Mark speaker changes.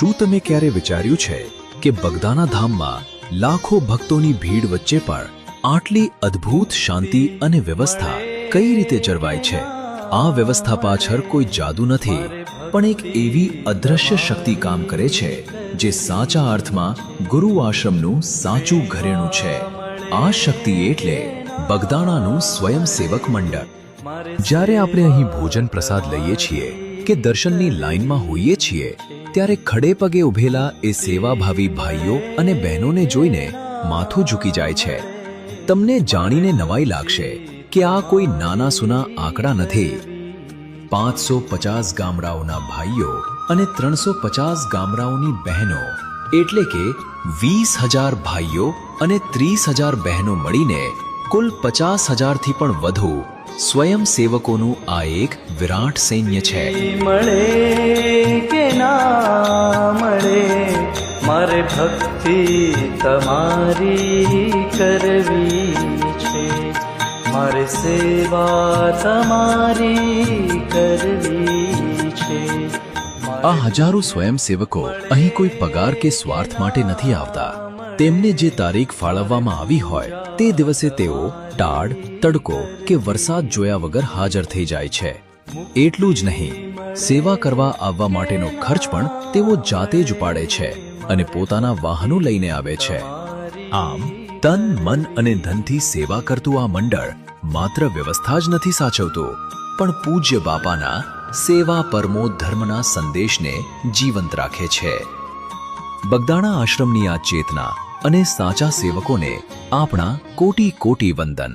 Speaker 1: શું તમે ક્યારે વિચાર્યું છે કે બગદાણા ધામમાં લાખો ભક્તોની ભીડ વચ્ચે પણ આટલી અદ્ભુત શાંતિ અને વ્યવસ્થા કઈ રીતે જળવાય છે? આ વ્યવસ્થા પાછળ કોઈ જાદુ નથી, પણ એક એવી અદ્રશ્ય શક્તિ કામ કરે છે જે સાચા અર્થમાં ગુરુ આશ્રમનું સાચું ઘરેણું છે. આ શક્તિ એટલે બગદાણાનું સ્વયંસેવક મંડળ. જ્યારે આપણે અહીં ભોજન પ્રસાદ લઈએ છીએ કે દર્શનની લાઈનમાં હોઈએ છીએ, ત્યારે ખડે પગે ઉભેલા એ સેવાભાવી ભાઈઓ અને બહેનોને જોઈને માથું ઝૂકી જાય છે. તમને જાણીને નવાઈ લાગશે કે આ કોઈ નાના સૂના આંકડા નથી. 550 ગામડાઓના ભાઈઓ અને 350 ગામડાઓની બહેનો, એટલે કે 20,000 ભાઈઓ અને 30,000 બહેનો મળીને કુલ 50,000થી પણ વધુ સ્વયંસેવકોનું આ એક વિરાટ સૈન્ય છે.
Speaker 2: મળે કે ના મળે, મારે ભક્તિ તમારી કરવી છે, મારે સેવા તમારી કરવી છે.
Speaker 1: આ હજારો સ્વયંસેવકો અહીં કોઈ પગાર કે સ્વાર્થ માટે નથી આવતા. તેમને જે તારીખ ફાળવવામાં આવી હોય તે દિવસે તેઓ ટાઢ, તડકો કે વરસાદ જોયા વગર હાજર થઈ જાય છે. એટલું જ નહીં, સેવા કરવા આવવા માટેનો ખર્ચ પણ તેઓ જાતે જ ઉપાડે છે અને પોતાના વાહનો લઈને આવે છે. આમ તન, મન અને ધનથી સેવા કરતું આ મંડળ માત્ર વ્યવસ્થા જ નથી સાચવતું, પણ પૂજ્ય બાપાના સેવા પરમો ધર્મના સંદેશને જીવંત રાખે છે. બગદાણા આશ્રમની આ ચેતના અને સાચા સેવકોને આપણા કોટી કોટી વંદન.